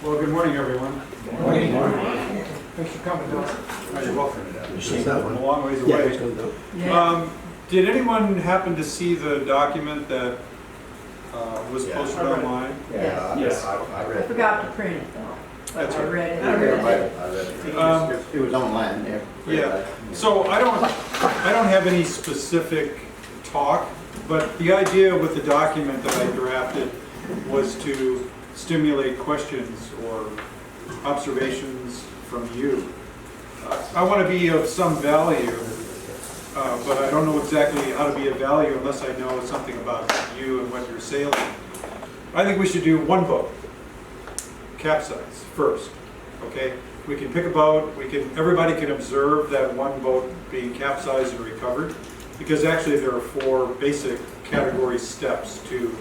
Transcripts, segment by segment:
Well, good morning, everyone. Good morning. Thanks for coming, Bill. Oh, you're welcome. That A long ways Yeah, away. it's going down. Yeah. Did anyone happen to see the document that was Yeah. posted I read it. online? Yeah, Yes. I I read it. forgot to print it though, but That's I right. read it. I read it. It was online, yeah. Yeah. So I don't have any specific talk, but the idea with the document that I drafted was to stimulate questions or observations from you. I want to be of some value, but I don't know exactly how to be of value unless I know something about you and what you're sailing. I think we should do one boat, Capsize, first, okay? We can pick a boat, everybody can observe that one boat being capsized and recovered, because actually there are 4 basic category steps to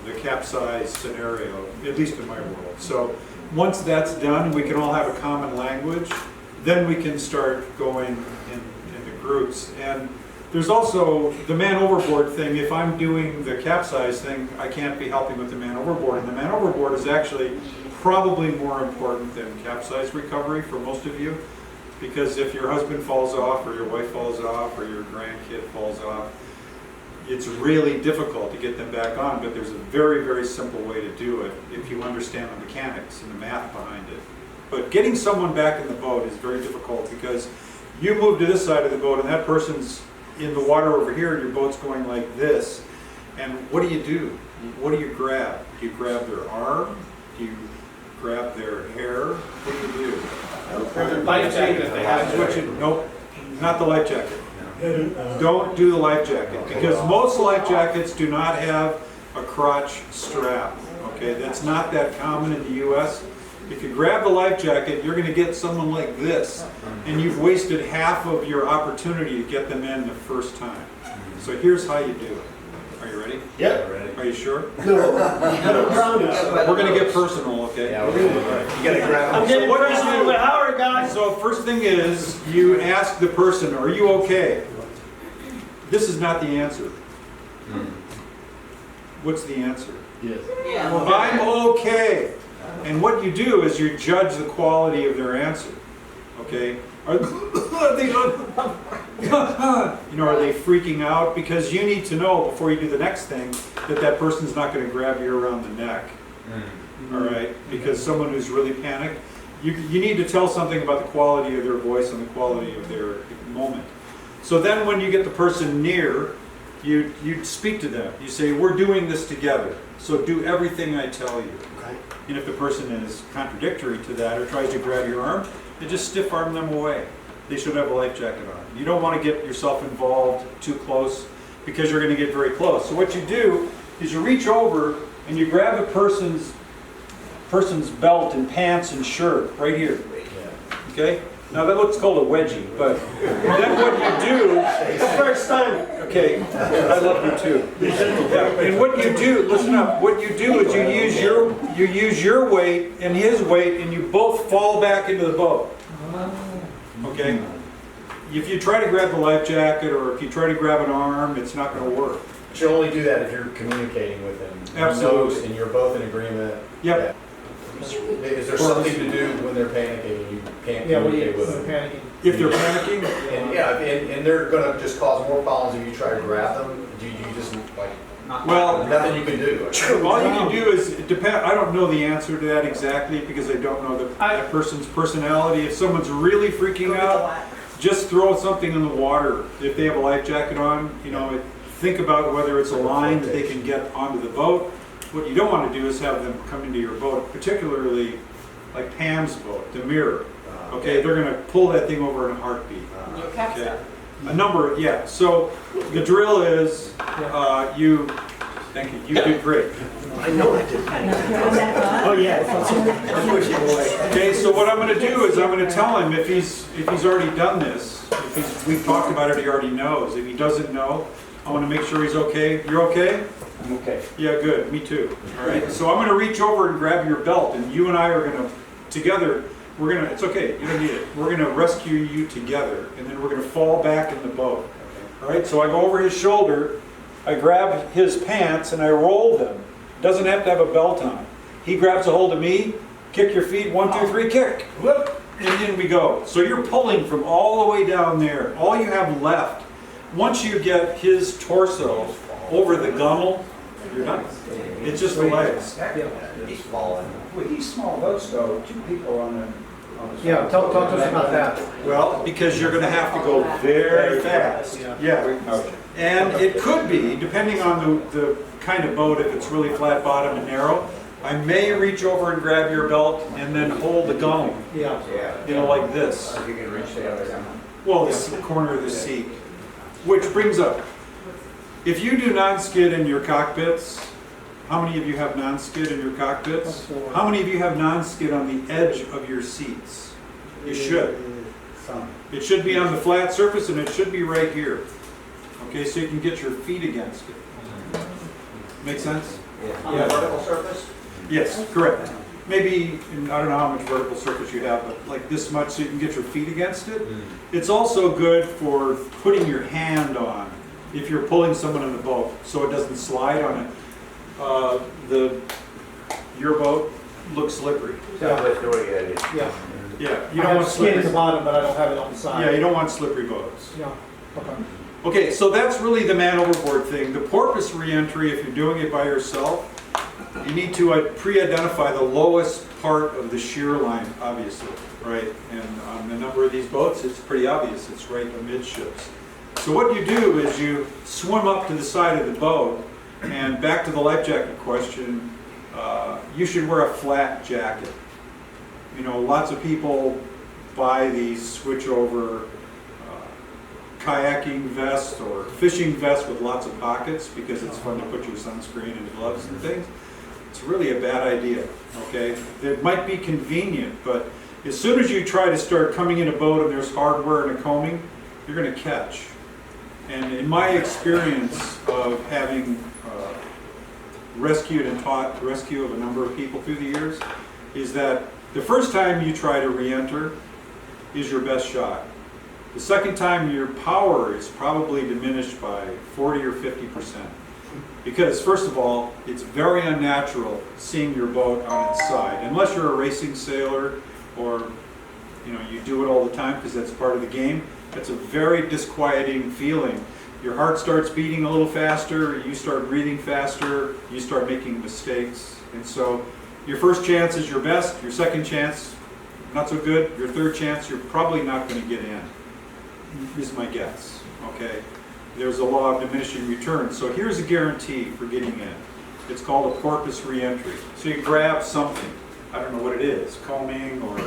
the capsize scenario, at least in my world. So once that's done, we can all have a common language, then we can start going into groups. And there's also the man overboard thing. If I'm doing the capsize thing, I can't be helping with the man overboard. And the man overboard is actually probably more important than capsize recovery for most of you, because if your husband falls off or your wife falls off or your grandkid falls off, it's really difficult to get them back on, but there's a very, very simple way to do it if you understand the mechanics and the math behind it. But getting someone back in the boat is very difficult because you move to this side of the boat and that person's in the water over here and your boat's going like this. And what do you do? What do you grab? Do you grab their arm? Do you grab their hair? What do you do? Life jacket they have. That's what you, nope, not the life jacket. Don't do the life jacket, because most life jackets do not have a crotch strap, okay? That's not that common in the US. If you grab the life jacket, you're gonna get someone like this, and you've wasted half of your opportunity to get them in the first time. So here's how you do it. Are you ready? Yep. Are you sure? No, I don't promise. We're gonna get personal, okay? Yeah, we're gonna, you gotta grab I'm them. getting what do you personal do? with Howard, guys. So first thing is, you ask the person, are you okay? This is not the answer. What's the answer? Yes. I'm okay. And what you do is you judge the quality of their answer. Okay? Are they, are they freaking out? Because you need to know before you do the next thing that that person's not going to grab you around the neck. All right? Because someone who's really panicked, you need to tell something about the quality of their voice and the quality of their moment. So then when you get the person near, you speak to them. You say, we're doing this together, so do everything I tell you. Okay. And if the person is contradictory to that or tries to grab your arm, you just stiff arm them away. They should have a life jacket on. You don't want to get yourself involved too close because you're going to get very close. So what you do is you reach over and you grab the person's belt and pants and shirt right here. Okay? Now that looks called a wedgie, but then what you do, The first time. okay, I love you too. Yeah, and what you do, listen up, what you do is you use your weight and his weight and you both fall back into the boat. Okay? If you try to grab the life jacket or if you try to grab an arm, it's not going to work. But you only do that if you're communicating with them. Absolutely. And you're both in agreement. Yep. Is there something to do when they're panicking and you can't Yeah, what do you, communicate with them? panicking? If they're panicking, And yeah, and they're gonna just cause more problems if you try to grab them. Do you just like, well, nothing you can do? all you can do is, it depend. I don't know the answer to that exactly because I don't know that person's personality. If someone's really freaking out, just throw something in the water. If they have a life jacket on, think about whether it's a line that they can get onto the boat. What you don't want to do is have them come into your boat, particularly like Pam's boat, the mirror. Okay, they're going to pull that thing over in a heartbeat. You'll catch Okay. that. A number, yeah. So the drill is thank you, you did great. I know I did. Oh, yeah. Okay, so what I'm going to do is I'm going to tell him if he's already done this, we've talked about it, he already knows. If he doesn't know, I want to make sure he's okay. You're okay? I'm okay. Yeah, good. Me too. All right. So I'm going to reach over and grab your belt, and you and I are going to together. It's okay. You don't need it. We're going to rescue you together, and then we're going to fall back in the boat. All right. So I go over his shoulder, I grab his pants, and I roll them. Doesn't have to have a belt on. He grabs a hold of me, Kick your feet, 1, 2, 3, kick. Whoop, and in we go. So you're pulling from all the way down there. All you have left, once you get his torso over the gunnel, you're done. It's just the legs. He's falling. With these small boats though, 2 people on the. Yeah, talk to us about that. Well, because you're gonna have to go very fast. Yeah. And it could be, depending on the kind of boat, if it's really flat bottom and narrow, I may reach over and grab your belt and then hold the gunnel, Yeah. you know, like this. You can reach the other end. Well, the corner of the seat. Which brings up, if you do non-skid in your cockpits, how many of you have non-skid in your cockpits? How many of you have non-skid on the edge of your seats? You should. Some. It should be on the flat surface and it should be right here. Okay, so you can get your feet against it. Make sense? On the vertical surface? Yes, correct. Maybe, I don't know how much vertical surface you have, but like this much so you can get your feet against it. It's also good for putting your hand on if you're pulling someone in the boat so it doesn't slide on it. Your boat looks slippery. Yeah. Yeah, you I don't have want skin at the slippery. bottom, but I don't have it on the side. Yeah, you don't want slippery boats. Yeah, okay. Okay, so that's really the man overboard thing. The porpoise reentry, if you're doing it by yourself, you need to pre-identify the lowest part of the shear line, obviously, right? And on a number of these boats, it's pretty obvious. It's right amidships. So what you do is you swim up to the side of the boat, and back to the life jacket question, you should wear a flat jacket. You know, lots of people buy these switch over kayaking vest or fishing vest with lots of pockets because it's fun to put your sunscreen and gloves and things. It's really a bad idea, okay? It might be convenient, but as soon as you try to start coming in a boat and there's hardware and a combing, you're going to catch. And in my experience of having rescued and taught rescue of a number of people through the years, is that the first time you try to re-enter is your best shot. The second time your power is probably diminished by 40 or 50%. Because first of all, it's very unnatural seeing your boat on its side. Unless you're a racing sailor or you do it all the time because that's part of the game. It's a very disquieting feeling. Your heart starts beating a little faster, you start breathing faster, you start making mistakes. And so your first chance is your best, your second chance, not so good, your third chance, you're probably not going to get in, is my guess, okay? There's a law of diminishing returns. So here's a guarantee for getting in. It's called a porpoise reentry. So you grab something, I don't know what it is, combing or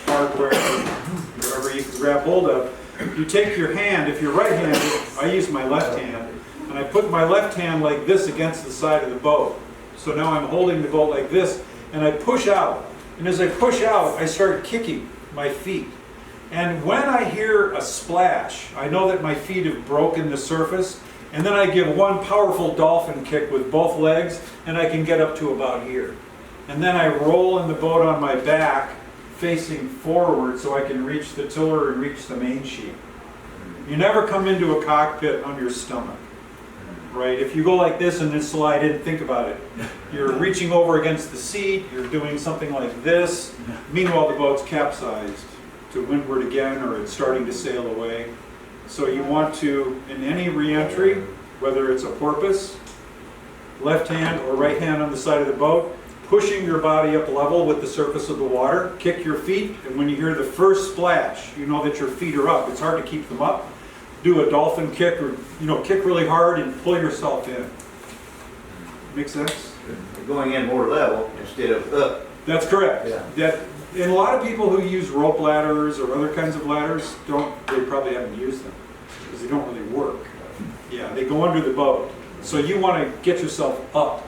hardware, whatever you can grab hold of. You take your hand, if you're right-handed, I use my left hand, and I put my left hand like this against the side of the boat. So now I'm holding the boat like this, and I push out. And as I push out, I start kicking my feet. And when I hear a splash, I know that my feet have broken the surface, and then I give one powerful dolphin kick with both legs, and I can get up to about here. And then I roll in the boat on my back, facing forward so I can reach the tiller and reach the main sheet. You never come into a cockpit on your stomach, right? If you go like this and then slide in, think about it. You're reaching over against the seat, you're doing something like this. Meanwhile, the boat's capsized to windward again, or it's starting to sail away. So you want to, in any re-entry, whether it's a porpoise, left hand or right hand on the side of the boat, pushing your body up level with the surface of the water, kick your feet, and when you hear the first splash, you know that your feet are up. It's hard to keep them up. Do a dolphin kick, or kick really hard and pull yourself in. Make sense? You're going in more level instead of up. That's correct. Yeah. And a lot of people who use rope ladders or other kinds of ladders they probably haven't used them because they don't really work. Yeah, they go under the boat. So you want to get yourself up.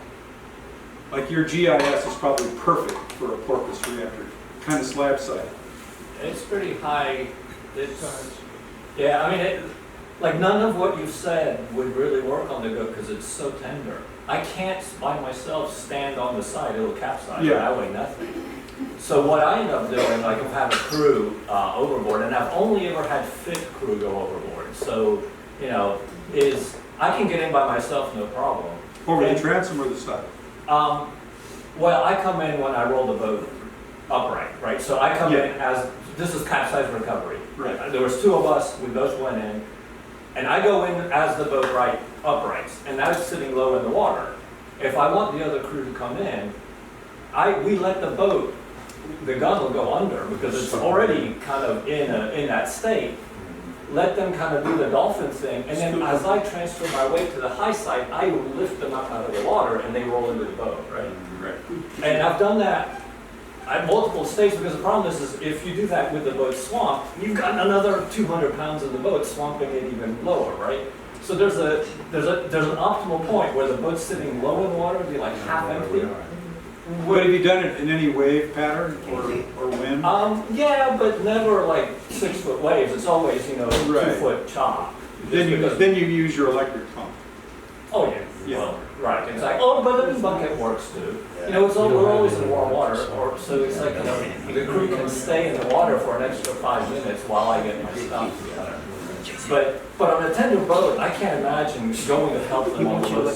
Like your GIS is probably perfect for a porpoise reentry, kind of slab side. It's pretty high. Yeah, I mean, like none of what you've said would really work on the go because it's so tender. I can't by myself stand on the side, it'll capsize. Yeah. I weigh nothing. So what I end up doing, like I've had a crew overboard, and I've only ever had fit crew go overboard. So, is I can get in by myself, no problem. Over the transom or the side? Well, I come in when I roll the boat. upright, right? So I come in as, this is capsize recovery. Right. There was two of us, we both went in, and I go in as the boat uprights, and now it's sitting low in the water. If I want the other crew to come in, we let the boat, the gun will go under because it's already kind of in that state. Let them kind of do the dolphin thing, and then as I transfer my weight to the high side, I lift them up out of the water and they roll into the boat, right? Right. And I've done that at multiple states because the problem is if you do that with the boat swamped, you've got another 200 pounds in the boat swamping it even lower, right? So there's an optimal point where the boat's sitting low in the water, be like half empty. But have you done it in any wave pattern or wind? Yeah, but never like 6-foot waves. It's always, Right. 2-foot chop. Then Because- you use your electric pump. Oh, yeah. Yeah. Well, right, exactly. Oh, but the bucket works too. We're always in warm water, so it's like, the crew can stay in the water for an extra 5 minutes while I get my stuff together. But on a tender boat, I can't imagine going to help them on the boat.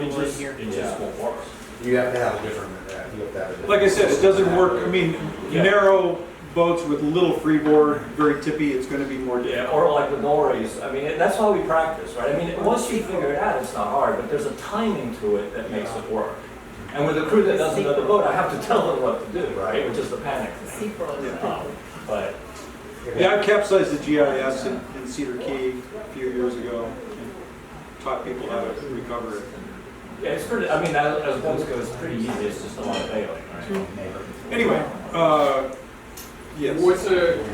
It just won't work. You have to have a different, you have to have a different. Like I said, it doesn't work, I mean, Yeah. narrow boats with little freeboard, very tippy, it's gonna be more Yeah, difficult. or like the dories. I mean, that's why we practice, right? I mean, once you figure it out, it's not hard, but there's a timing to it that makes it work. And with a crew that doesn't know the boat, I have to tell them what to do, right? Which is the panic thing. But Yeah, I capsized the GIS in Cedar Key a few years ago and taught people how to recover it. yeah, it's pretty, I mean, as boats go, it's pretty easy. It's just a lot of bailing, right? Anyway, yes,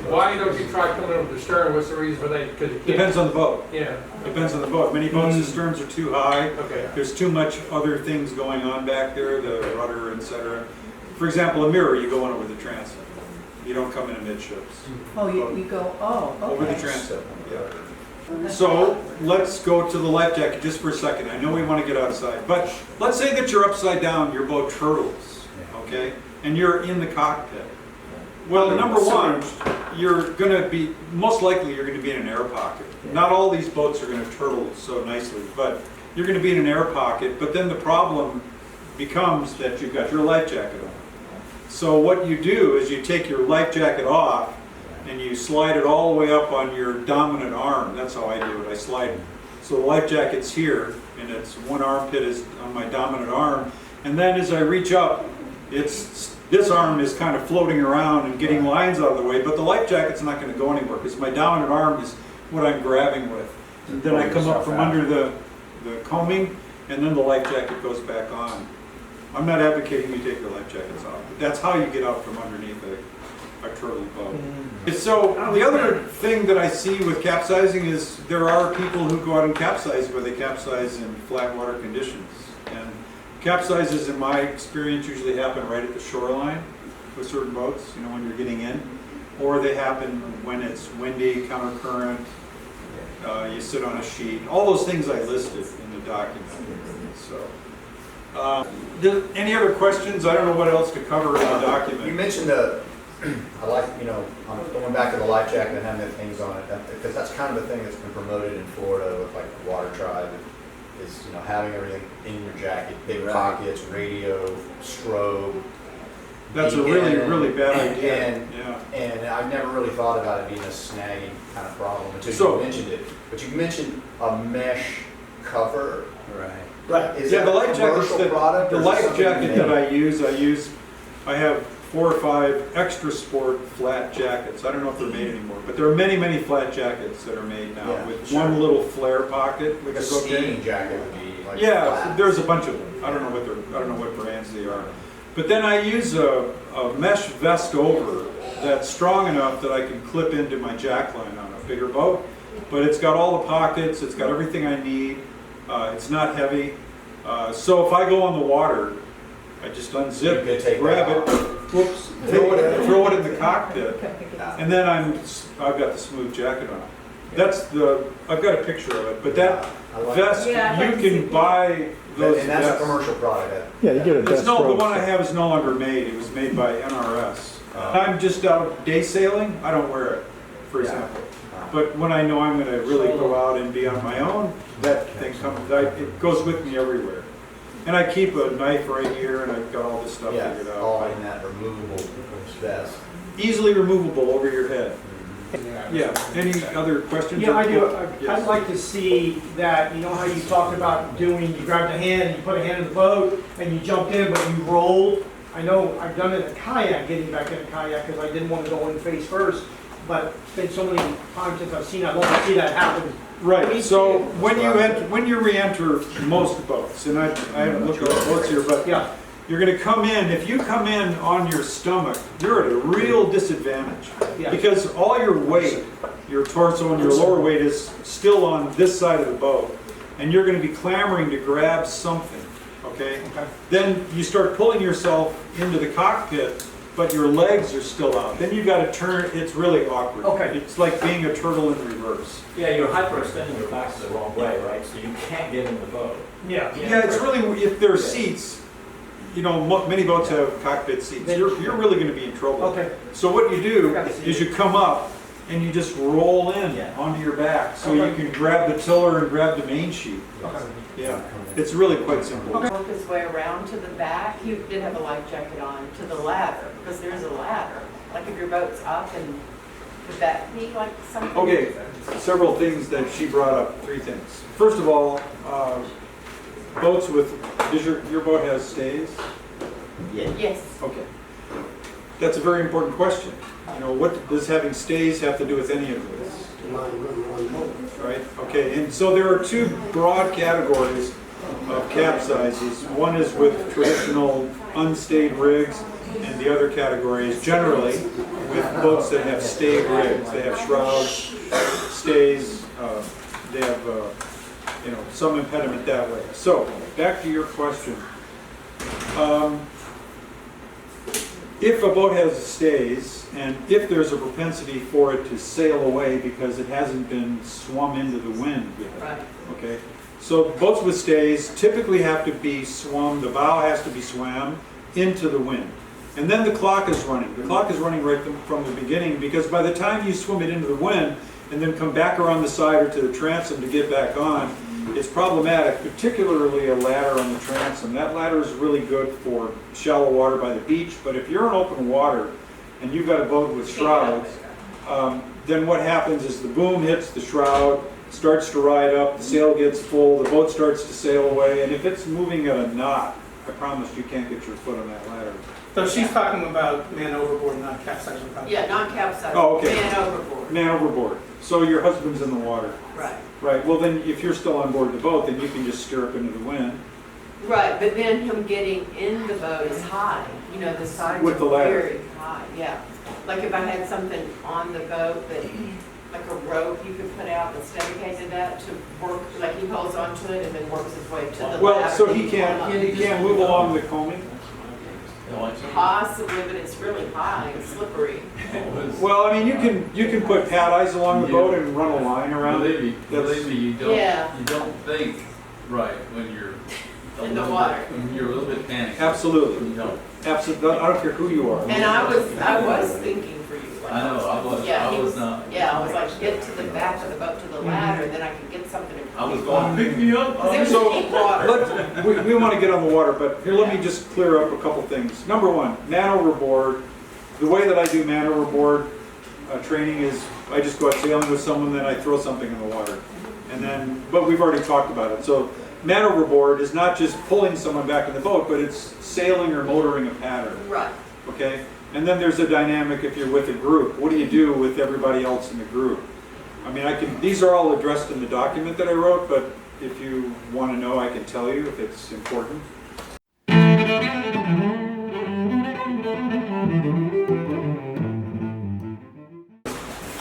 Why don't you try coming over the stern? What's the reason for that? Because you can't. depends on the boat. Yeah, Depends on the boat. Many boats, the sterns are too high. okay. There's too much other things going on back there, the rudder, etc. For example, a mirror, you go on it with a transom. You don't come in amidships. Oh, you go, oh, okay. Over the transom, yeah. So let's go to the life jacket just for a second. I know we want to get outside, but let's say that you're upside down, your boat turtles, okay? And you're in the cockpit. Well, number one, you're going to be, most likely you're going to be in an air pocket. Not all these boats are going to turtle so nicely, but you're going to be in an air pocket. But then the problem becomes that you've got your life jacket on. So what you do is you take your life jacket off and you slide it all the way up on your dominant arm. That's how I do it. I slide it. So the life jacket's here, and it's one armpit is on my dominant arm. And then as I reach up, this arm is kind of floating around and getting lines out of the way, but the life jacket's not going to go anywhere because my dominant arm is what I'm grabbing with. And then I come up from under the combing, and then the life jacket goes back on. I'm not advocating you take your life jackets off, but that's how you get out from underneath a turtle boat. So the other thing that I see with capsizing is there are people who go out and capsize where they capsize in flat water conditions. And capsizes, in my experience, usually happen right at the shoreline with certain boats, when you're getting in. Or they happen when it's windy, countercurrent, you sit on a sheet. All those things I listed in the document. So, any other questions? I don't know what else to cover in the document. You mentioned I like, I'm going back to the life jacket and having the things on it, because that's kind of the thing that's been promoted in Florida with like the Water Tribe, is, having everything in your jacket, big pockets, radio, strobe. That's a really, really bad idea. And I've never really thought about it being a snagging kind of problem until you mentioned it. But you mentioned a mesh cover. Right. Is Yeah, that the life a commercial jacket, product? the or is it life something jacket you that make? I have 4 or 5 extra sport flat jackets. I don't know if they're made anymore, but there are many, many flat jackets that are made now Yeah, with sure. one little flare pocket, Like which a is okay. skiing jacket would be like Yeah, flat. there's a bunch of them. I don't know what brands they are. But then I use a mesh vest over that's strong enough that I can clip into my jackline on a bigger boat. But it's got all the pockets, it's got everything I need, it's not heavy. So if I go on the water, I just unzip You could take it, grab that it, whoops, throw it in the cockpit, and then I've got the smooth jacket on. I've got a picture of it, but that I like vest, Yeah, I'd like you to see can it. buy those And that's a vests. commercial product. Yeah, you get a best The rope. one I have is no longer made. It was made by NRS. I'm just out day sailing, I don't wear it, for example. But when I know I'm going to really go out and be on my own, that thing it goes with me everywhere. And I keep a knife right here, and I've got all this stuff Yeah, figured all out. in that removable vest. Easily removable over your head. Yeah, any other questions? Yeah, I do. Yes. I'd like to see that, you know how you talked about doing, you grabbed a hand and you put a hand in the boat and you jumped in, but you rolled. I know I've done it in a kayak, getting back in a kayak, because I didn't want to go in face first. But it's been so many times since I've seen that, I want to see that happen. Right, so when you re-enter most boats, and I haven't looked at the boats here, but Yeah, you're gonna come in, if you come in on your stomach, you're at a real disadvantage. yeah. Because all your weight, your torso and your lower weight is still on this side of the boat. And you're gonna be clamoring to grab something, okay? Okay. Then you start pulling yourself into the cockpit, but your legs are still out. Then you gotta turn, it's really awkward. Okay. It's like being a turtle in reverse. Yeah, you're hyperextending your back the wrong way, right? So you can't get in the boat. Yeah. Yeah, it's really, if there are seats, you know, many boats have cockpit seats, you're really gonna be in trouble. Okay. So what you do I got the seat. is you come up and you just roll in Yeah. onto your back, so you Okay. can grab the tiller and grab the main sheet. Okay. Yeah, it's really quite simple. Work his way around to the back. He did have a life jacket on, to the ladder, because there is a ladder. Like if your boat's up, and would that be like something? Okay, several things that she brought up, 3 things. First of all, boats with, does your boat has stays? Yes. Okay. That's a very important question. You know, what does having stays have to do with any of this? Right, okay, and so there are 2 broad categories of capsizes. One is with traditional unstayed rigs, and the other category is generally with boats that have stayed rigs. They have shrouds, stays, they have, you know, some impediment that way. So, back to your question. If a boat has stays, and if there's a propensity for it to sail away because it hasn't been swum into the wind yet, Right. okay? So boats with stays typically have to be swum, the bow has to be swam into the wind. And then the clock is running. The clock is running right from the beginning, because by the time you swim it into the wind and then come back around the side or to the transom to get back on, it's problematic, particularly a ladder on the transom. That ladder is really good for shallow water by the beach, but if you're in open water and you've got a boat with shrouds, then what happens is the boom hits the shroud, starts to ride up, the sail gets full, the boat starts to sail away, and if it's moving at a knot, I promise you can't get your foot on that ladder. So she's talking about man overboard, not capsizing. Yeah, non-capsized. Oh, okay. Man overboard. Man overboard. So your husband's in the water. Right. Right, well then, if you're still on board the boat, then you can just steer up into the wind. Right, but then him getting in the boat is high. You know, the sides With the are ladder. very high, yeah. Like if I had something on the boat that, like a rope you could put out that's dedicated to that to work, like he holds onto it and then works his way to the ladder. Well, so and he you can't, pull him he up. can't move along the coaming? Possibly, but it's really high and slippery. Well, I mean, you can put pad eyes along the boat and run a line around it. Believe me, you don't, Yeah. you don't think right when you're a In the little water. bit- You're a little bit panicked. Absolutely, You don't. absolutely, I don't care who you are. And I was thinking for you. Like, I know, Yeah, I he was not. Yeah, I was like, get to the back of the boat to the ladder, and then I could get something. I was going, pick me up. Because it was So, deep water. we want to get on the water, but here, let me just clear up a couple things. Number one, man overboard. The way that I do man overboard training is I just go out sailing with someone, then I throw something in the water. And then, but we've already talked about it. So man overboard is not just pulling someone back in the boat, but it's sailing or motoring a pattern, Right. okay? And then there's a dynamic if you're with a group. What do you do with everybody else in the group? I mean, these are all addressed in the document that I wrote, but if you want to know, I can tell you if it's important.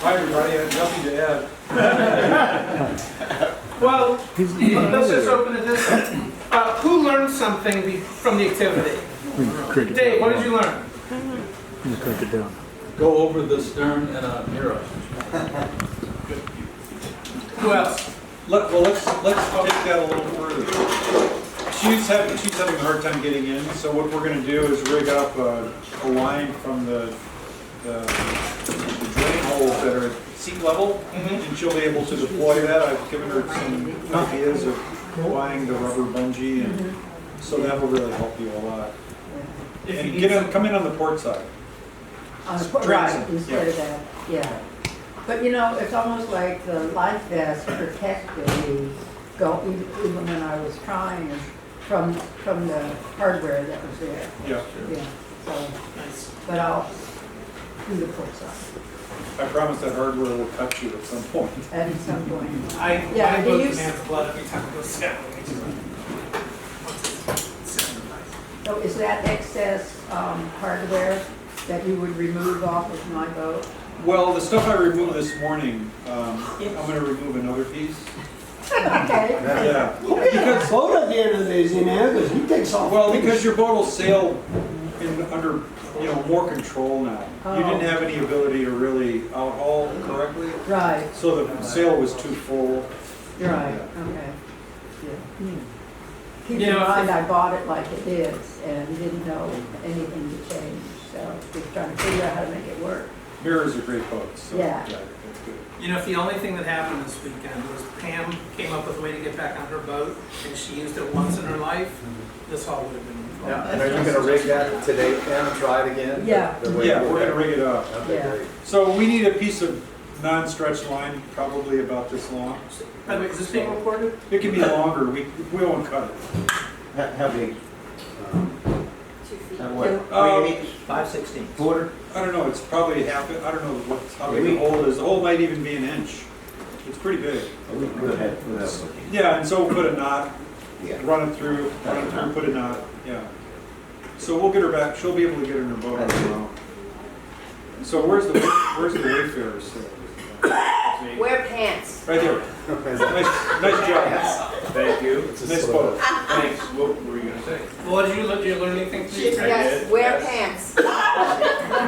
Hi, everybody. I have nothing to add. Well, let's just open it this way. Who learned something from the activity? Dave, what did you learn? Go over the stern and a mirror. Who else? Let's take that a little further. She's having a hard time getting in, so what we're going to do is rig up a line from the drain holes that are at seat level, and she'll be able to deploy that. I've given her some ideas of buying the rubber bungee and So that will really help you a lot. If you And need come in on the port side. On the, Trace right, them, instead of that, yeah. But you know, it's almost like the life vest protected me, even when I was trying from the hardware that was there. Yeah. Yeah, so, but I'll do the port side I promise that hardware will cut you at some point. at some point. I Yeah, do book you- the man's blood every time it goes down. So is that excess hardware that you would remove off of my boat? Well, the stuff I removed this morning, I'm gonna remove another piece. Okay. Yeah. Because boat at the end of the day is in there, because he takes off. Well, because your boat will sail under, more control now. You didn't have any ability to really outhaul correctly, Right, so the sail was too full. right, okay. Yeah. Keep You in know, if mind, I bought it like it is and didn't know anything to change, so just trying to figure out how to make it work. Mirrors are great boats, so, Yeah. yeah, that's good. You know, if the only thing that happened this weekend was Pam came up with a way to get back on her boat, and she used it once in her life, this all would have been. Yeah, and are you gonna rig that today, Pam, and try it again? Yeah. The way- Yeah, we're gonna rig it up. Okay, Yeah. great. So we need a piece of non-stretch line, probably about this long. By the way, is this being recorded? It can be longer, we won't cut it. How big? 2 feet. Uh, 5/16. Quarter. I don't know, it's probably half, I don't know how big the hole is, the hole might even be an inch. It's pretty big. We could have, Yeah, and so we'll put a knot, yeah. run it through, put a knot, yeah. So we'll get her back, she'll be able to get her in her boat tomorrow. So where's the Wayfarers? Wear pants. Right there. Nice job. Thank you. Nice boat. Thanks. What were you gonna say? Well, did you learn anything from these? Yes, wear pants. Come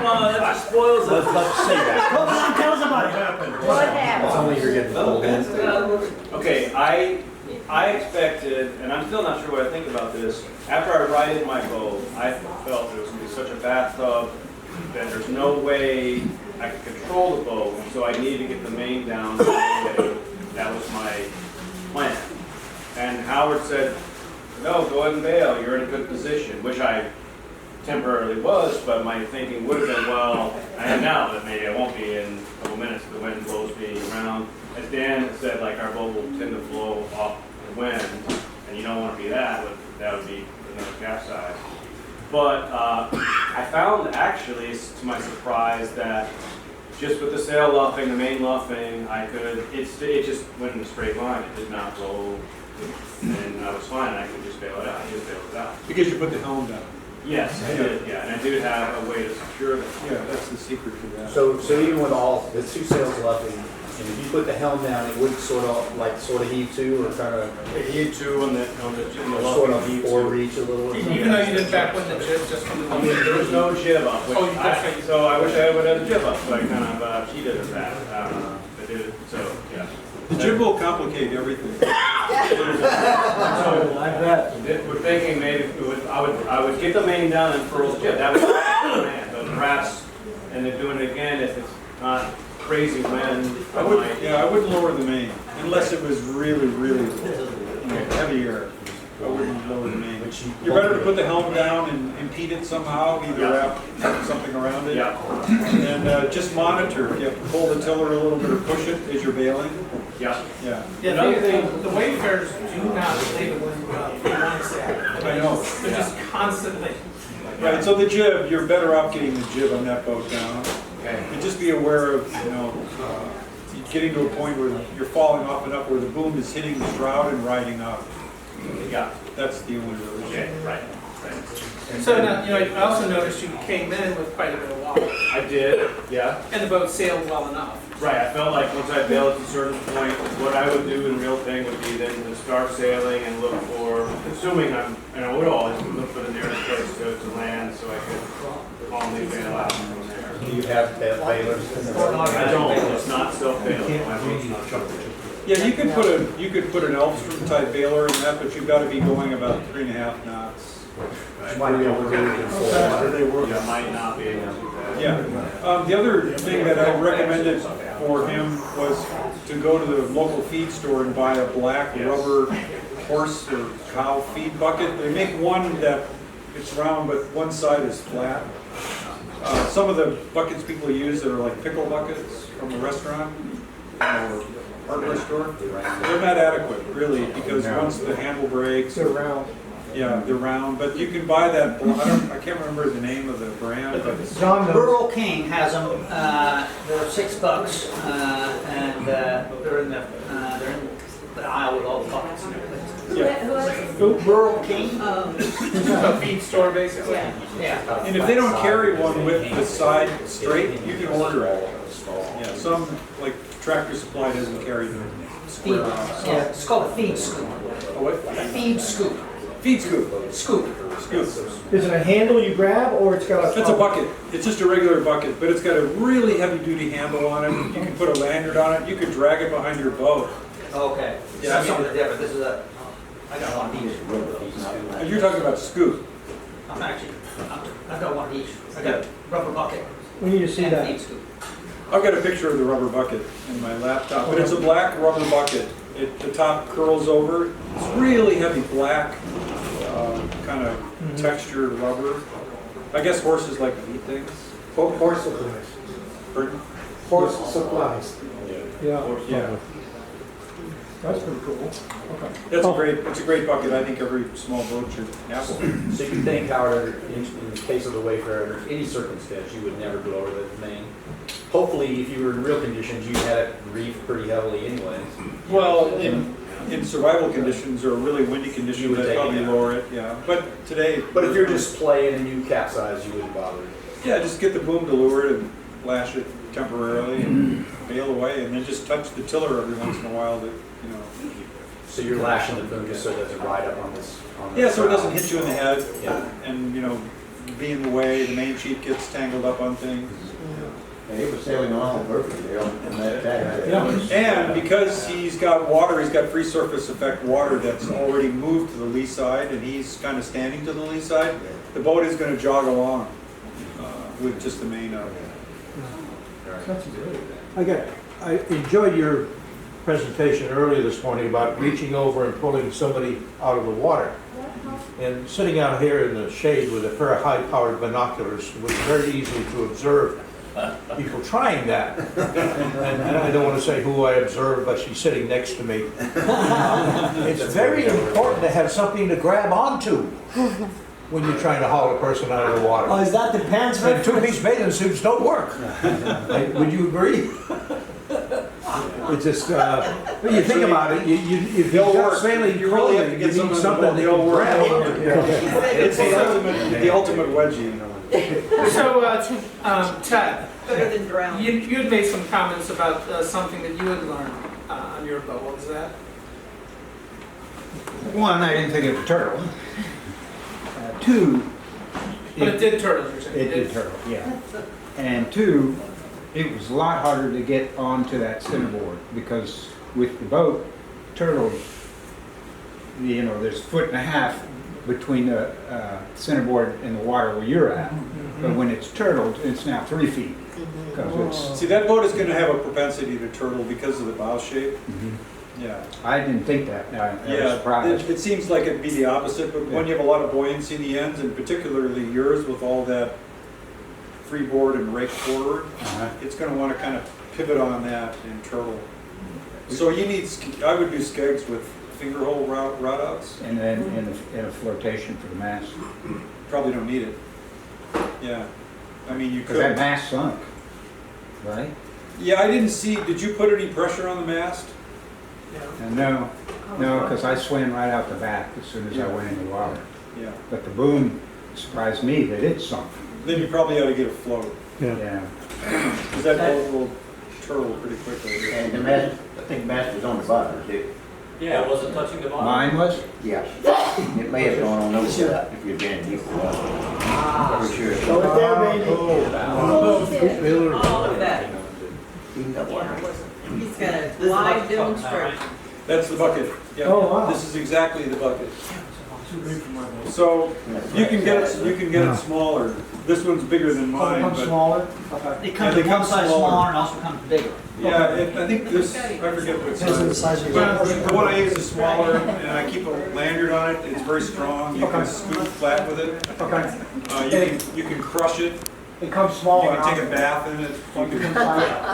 on, that just spoils it. Let's say that. Come on, tell us about it. What That's happened? only you're getting pulled in. Okay, I expected, and I'm still not sure what I think about this, after I righted my boat, I felt it was gonna be such a bathtub that there's no way I could control the boat, and so I needed to get the main down. That was my plan. And Howard said, no, go ahead and bail, you're in a good position, which I temporarily was, but my thinking would have been, well, I am now, that maybe I won't be in a couple minutes, the wind blows me around. As Dan said, like, our boat will tend to flow off the wind, and you don't want to be that, but that would be another capsize. But I found, actually, to my surprise, that just with the sail luffing, the main luffing, it just went in a straight line, it did not roll, and I was fine, I could just bail it out, I just bailed it out. Because you put the helm down. Yes, I did, yeah, and I did have a way to secure them. Yeah, that's the secret to that. So even with all, the two sails luffing, and if you put the helm down, it would sort of heave to, or kind of, It hit two on the sort luffing of heave forereach a little or something? Even though you didn't backwind the jib just from the. There was no jib up, which Oh, you just- so I wish I would have had a jib up, so I kind of cheated at that. I did it, so, yeah. The jib will complicate everything. So, we're thinking maybe I would get the main down and furl the jib, that was the plan, but perhaps, and then doing it again, if it's not crazy wind, I might. I wouldn't lower the main, unless it was really, really heavy air. I wouldn't lower the main. You're better to put the helm down and impede it somehow, either wrap something around it. Yeah, And just monitor, if you have to pull the tiller a little bit or push it as you're bailing. yeah. Yeah, Yeah, Another thing- the Wayfarers do not leave the wind well. I know. They're just constantly. Right, so the jib, you're better off getting the jib on that boat down. Okay. And just be aware of, getting to a point where you're falling off enough where the boom is hitting the shroud and riding up. Yeah, That's the only real issue. okay, right. So now, I also noticed you came in with quite a bit of water, I did, yeah. and the boat sailed well enough. Right, I felt like once I bailed at a certain point, what I would do in real thing would be then to start sailing and look for, assuming and I would always look for the nearest place to land so I could calmly bail out from there. Do you have bailers? I don't, it's not self-bailing, my boat's not self-bailing. Yeah, you could put an Elfstrom type bailer in that, but you've got to be going about 3.5 knots. Might be able to do it in full water. They work. Yeah, might not be able to do that. Yeah. The other thing that I recommended for him was to go to the local feed store and buy a black Yes. rubber horse or cow feed bucket. They make one that it's round, but one side is flat. Some of the buckets people use that are like pickle buckets from a restaurant or hardware store, they're not adequate, really, because once the handle breaks, They're round. yeah, they're round. But you can buy that. I can't remember the name of the brand, but John knows. Rural King has them, they're $6, and they're in the aisle with all the buckets and everything. Rural King? A feed store, basically. Yeah. and if they don't carry one with the side straight, you can order it. Yeah, some like Tractor Supply doesn't carry the Feed, square off. yeah, it's called a feed scoop. What? Feed scoop. Feed scoop. Scoop. Scoop. Is it a handle you grab or it's got a? It's a bucket. It's just a regular bucket, but it's got a really heavy-duty handle on it. You can put a lanyard on it. You could drag it behind your boat. Okay. Yeah, That's I mean- something different. This is a, I got one of these. And you're talking about scoop. I've got one of each. I got a rubber bucket. We need to see and a that. feed scoop. I've got a picture of the rubber bucket in my laptop, but it's a black rubber bucket. The top curls over. It's really heavy black, kind of textured rubber. I guess horses like to eat things. Horse supplies. Pardon? Horse supplies. Yeah, Yeah, that's pretty cool. Okay. it's a great bucket. I think every small boat should have one. So you think, however, in the case of the Wayfarer, under any circumstance, you would never lower the main? Hopefully, if you were in real conditions, you had it reefed pretty heavily anyway. Well, in survival conditions or really windy You conditions, would I'd take it probably down. lower it, yeah. But today. But if you're just playing and you capsize, you wouldn't bother. Yeah, just get the boom to lure it and lash it temporarily and bail away, and then just touch the tiller every once in a while to, So you're lashing the boom just so it doesn't ride up on this. On the Yeah, so it doesn't prow. hit you in the head Yeah. and, be in the way, the main sheet gets tangled up on things. He was sailing along perfectly on that tag. Yeah. And because he's got water, he's got free surface effect water that's already moved to the lee side, and he's kind of standing to the lee side, the boat is going to jog along with just the main out. That's great. I enjoyed your presentation earlier this morning about reaching over and pulling somebody out of the water. And sitting out here in the shade with a pair of high-powered binoculars was very easy to observe people trying that. And I don't want to say who I observed, but she's sitting next to me. It's very important to have something to grab onto when you're trying to haul a person out of the water. Oh, is that the pants And reference? two-piece bathing suits don't work. Would you agree? It's just, when you think about it, if you've They'll got work. sailing You really have to clothing, get you need someone something that they'll you work. grab onto. It's the ultimate wedgie, So, Ted, Better than drown. you had made some comments about something that you had learned on your boat. What was that? One, I didn't think it was turtle. Two, But it did turtle, you're saying? it did turtle, yeah. And two, it was a lot harder to get onto that centerboard because with the boat, turtles, there's a foot and a half between the centerboard and the water where you're at. But when it's turtled, it's now 3 feet. 'Cause See, that boat is going to have a propensity to turtle because of the bow shape. Yeah. I didn't think that. I was Yeah, surprised. it seems like it'd be the opposite, but when you have a lot of buoyancy in the ends, and particularly yours with all that freeboard and rake forward, it's going to want to kind of pivot on that and turtle. So you need, I would do skegs with finger hole rod outs. And then in a flotation for the mast. Probably don't need it. Yeah, I mean, you Because that could. mast sunk, right? Yeah, I didn't see, did you put any pressure on the mast? And no, because I swam right out the back as soon as I went in the water. Yeah, But the boom surprised me that it sunk. then you probably ought to get a float, Yeah. because that boat will turtle pretty quickly. And the mast, I think the mast was on the bottom too. Yeah, was it touching the bottom? Mine was? Yes. It may have gone on over that if you've been deep water. For sure. Slow it down, baby. All of that. Even up Yeah, water. it wasn't. He's got a live demonstration. That's the bucket, yeah. Oh, wow. This is exactly the bucket. too big for my boat. So you can get it smaller. This one's bigger than Oh, it mine, comes but smaller? It Yeah, comes they in come one size smaller. smaller and also comes bigger. yeah, I think this, I forget what size. But the one I use is smaller, and I keep a lanyard on it. It's very strong. You can Okay. scoop flat with it. Okay. You can crush it. It comes You smaller. can take a bath in it. You can,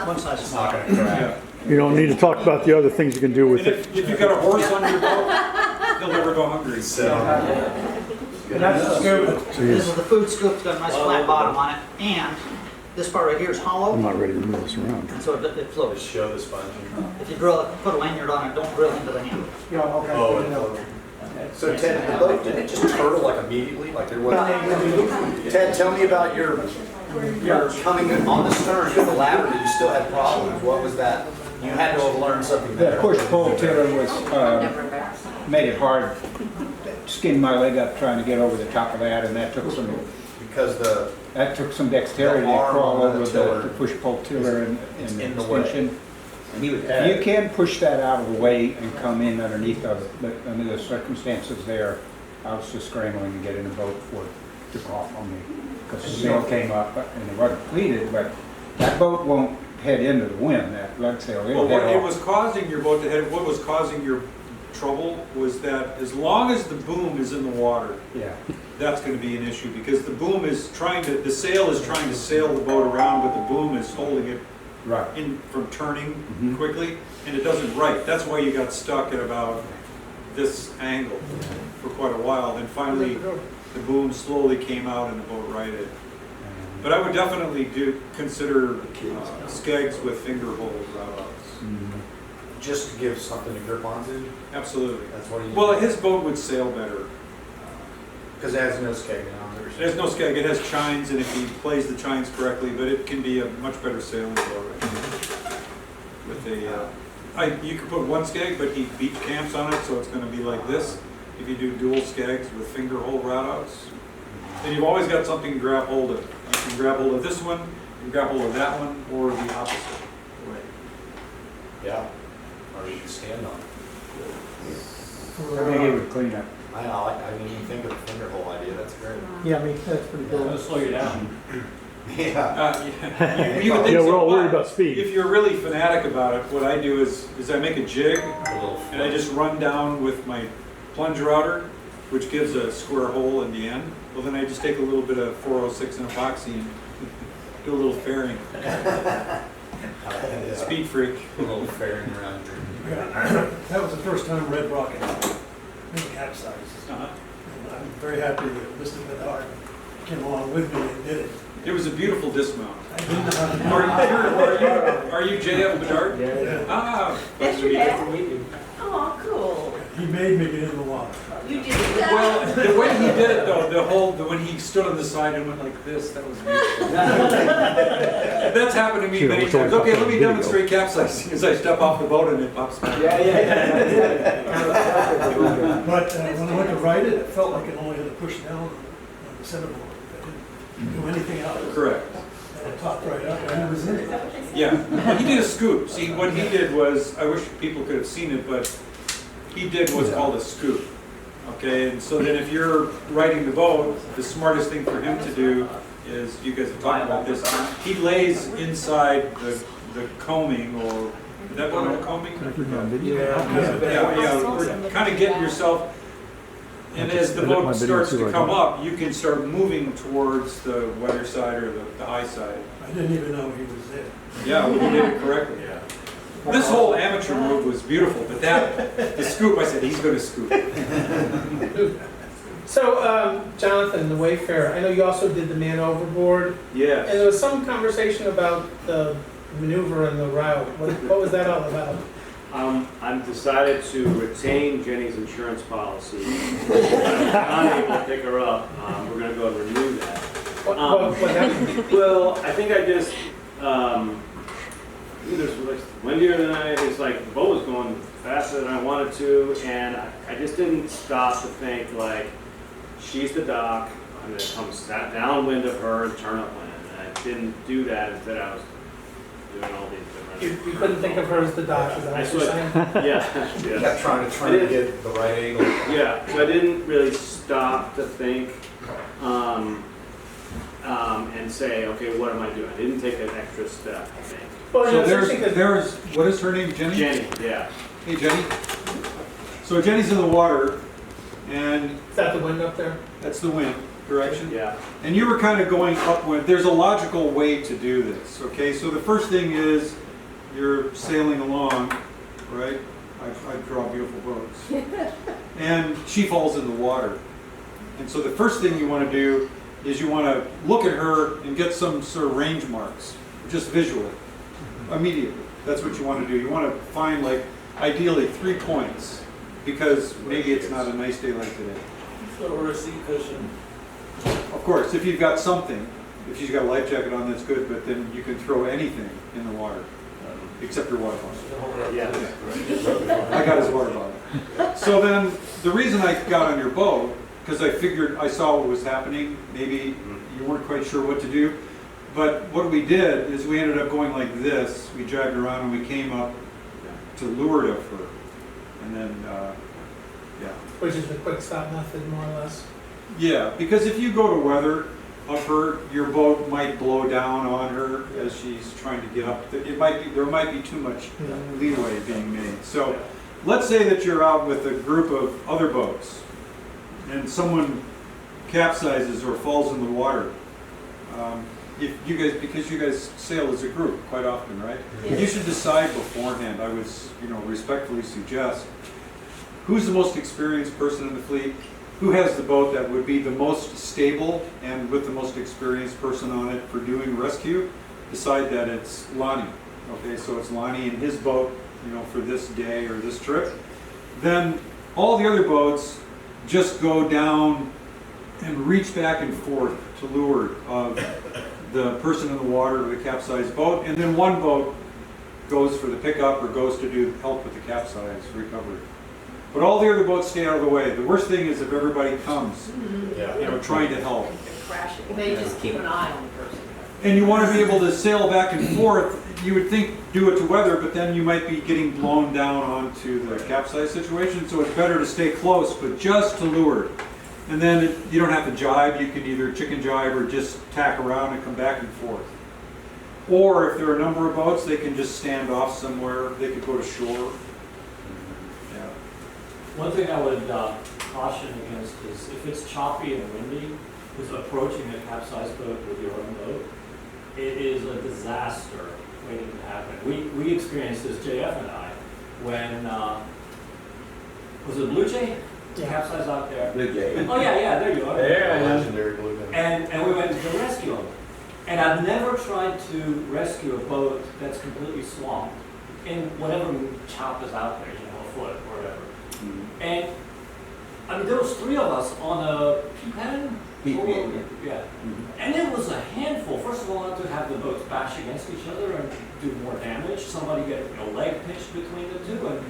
One size It's not smaller. gonna crack. yeah. You don't need to talk about the other things you can do And with it. if you've got a horse on your boat, they'll never go hungry. And that's the scoop. This is the food scoop, it's got a nice flat bottom on it, and this part right here is hollow, I'm not ready to move this around. and so it floats. Show the sponge. If you put a lanyard on it, don't drill into the handle. Yeah, okay. Oh, You know. So Ted, the boat, didn't it just turtle like immediately? Like there was. Ted, tell me about your coming on the stern with the ladder. Did you still have problems? What was that? You had to have learned something The there. push-pull tiller was, made it hard, skinned my leg up trying to get over the top of that, and that took some dexterity The to arm crawl on the over tiller the push-pull tiller and it's the in the way. extension. And he would You can push that out of the way and come in underneath of it, but under the circumstances there, I was just scrambling to get in the boat before it took off on me. Because the sail came up and it wasn't pleated, but that boat won't head into the wind, that lug sail, Well, it'll what head it off. was causing your boat to head, what was causing your trouble was that as long as the boom is in the water, Yeah, that's going to be an issue because the boom is trying to, the sail is trying to sail the boat around, but the boom is holding it right. in from turning Mhm. quickly, and it doesn't right. That's why you got stuck at about this angle for quite a while. Then finally, the boom slowly came out and the boat righted. But I would definitely consider skegs with finger holes route-outs. just to give something to grip onto. Absolutely. That's what he. Well, his boat would sail better. Because it has no skeg now. It has no skeg, it has chines, and if he plays the chines correctly, but it can be a much better sailing boat. I think. With a, you could put one skeg, but he beach camps on it, so it's going to be like this. If you do dual skegs with finger hole route-outs, then you've always got something to grab hold of. You can grab hold of this one, you can grab hold of that one, or the opposite way. Yeah. Or you can stand on it. I think it would clean up. I didn't even think of the finger hole idea. That's great. Yeah, I mean, that's pretty cool. It'll slow you down. Yeah. You would think Yeah, so, we're all worried but about speed. if you're really fanatic about it, what I do is I make a jig, A little. and I just run down with my plunger outer, which gives a square hole in the end. Well, then I just take a little bit of 406 and epoxy and do a little fairing. Speed freak. A little fairing around your. That was the first time Red Rocket been capsized. Uh-huh. And I'm very happy that Mr. Bedard came along with me and did it. It was a beautiful dismount. I didn't know how to do it. Are you J.F. Bedard? Yeah. Ah. That's your dad? Oh, cool. He made me get in the water. You did that? Well, the way he did it though, when he stood on the side and went like this, that was beautiful. That's happened to me Sure, many we're talking times. Okay, about let me video. demonstrate capsizing as I step off the boat and it pops back. But when I went to write it, it felt like it only had to push down on the centerboard. I didn't do anything else. Correct. And it popped right up and it was in it. Yeah, well, he did a scoop. See, what he did was, I wish people could have seen it, but he did what's called a scoop. Okay, and so then if you're riding the boat, the smartest thing for him to do is, you guys have talked about this, he lays inside the combing, or, is that what it's combing? Yeah, we're kind of getting yourself, and as the boat starts to come up, you can start moving towards the weather side or the high side. I didn't even know he was there. Yeah, well, you did it correctly. This whole amateur move was beautiful, but the scoop, I said, he's going to scoop. So, Jonathan, the Wayfarer, I know you also did the man overboard, and there Yes. was some conversation about the maneuver and the route. What was that all about? I'm decided to retain Jenny's insurance policy. I'm unable to pick her up. We're gonna go and renew that. What happened? Well, I think I just, either it was windier than it's like the boat was going faster than I wanted to, and I just didn't stop to think like, she's the dock, I'm gonna come downwind of her and turn upwind. And I didn't do that. Instead I was doing all these different. You couldn't think of her as the doc, is that what you're saying? Yeah, You yeah. kept trying to get the right angle. Yeah, so I didn't really stop to think and say, okay, what am I doing? I didn't take an extra step, I think. Well, So you know, it's interesting 'cause- there's, what is her name, Jenny? Jenny, yeah. Hey, Jenny. So Jenny's in the water, and is that the wind up there? that's the wind direction. Yeah. And you were kind of going upwind. There's a logical way to do this, okay? So the first thing is you're sailing along, right? I draw beautiful boats. And she falls in the water. And so the first thing you want to do is you want to look at her and get some sort of range marks, just visually, immediately. That's what you want to do. You want to find, like, ideally 3 points, because maybe it's not a nice day like today. Throw her a seat cushion. Of course, if you've got something, if she's got a life jacket on, that's good, but then you can throw anything in the water, except your water bottle. Yeah. I got his water bottle. So then, the reason I got on your boat, because I figured, I saw what was happening, maybe you weren't quite sure what to do, but what we did is we ended up going like this, we dragged around and we came up to leeward of her, and then, yeah. Which is the quick stop method, more or less. Yeah, because if you go to weather of her, your boat might blow down on her as she's trying to get up. It might be, there might be too much leeway being made. So let's say that you're out with a group of other boats and someone capsizes or falls in the water. If you guys, because you guys sail as a group quite often, right? Yes. You should decide beforehand. I would, respectfully suggest who's the most experienced person in the fleet, who has the boat that would be the most stable and with the most experienced person on it for doing rescue. Decide that it's Lonnie. Okay, so it's Lonnie and his boat, for this day or this trip. Then all the other boats just go down and reach back and forth to leeward of the person in the water or the capsized boat, and then one boat goes for the pickup or goes to do help with the capsize recovery. But all the other boats stay out of the way. The worst thing is if everybody comes, trying to help. Crashing. They just keep an eye on the person. And you want to be able to sail back and forth. You would think do it to weather, but then you might be getting blown down onto the capsize situation. So it's better to stay close, but just to leeward. And then you don't have to jibe. You can either chicken jibe or just tack around and come back and forth. Or if there are a number of boats, they can just stand off somewhere. They could go to shore. Yeah. One thing I would caution against is if it's choppy and windy, is approaching a capsized boat with your own boat, it is a disaster waiting to happen. We experienced this, JF and I, when, was it Blue Jay? Capsized out there. Blue Jay. Oh yeah, there you are. Legendary blue jay. And we went to rescue them. And I've never tried to rescue a boat that's completely swamped in whatever chop is out there, a foot or whatever. And I mean, there was 3 of us on a P-pen. Yeah. And it was a handful. First of all, not to have the boats bash against each other and do more damage. Somebody get a leg pinched between the two. And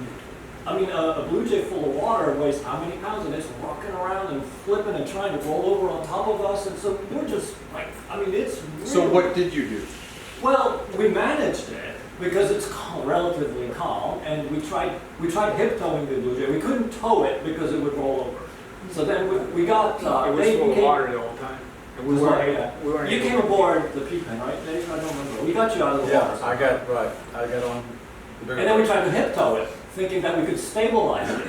I mean, a Blue Jay full of water weighs how many pounds? And it's rocking around and flipping and trying to roll over on top of us. And so we're just like, I mean, it's really... So what did you do? Well, we managed it because it's relatively calm, and we tried hip towing the Blue Jay. We couldn't tow it because it would roll over. So then we got. It was full of water the whole time. And we weren't You able came to- aboard the P-pen, right, Dave? I don't remember. We got you out of the water. I got on. And then we tried to hip tow it, thinking that we could stabilize it.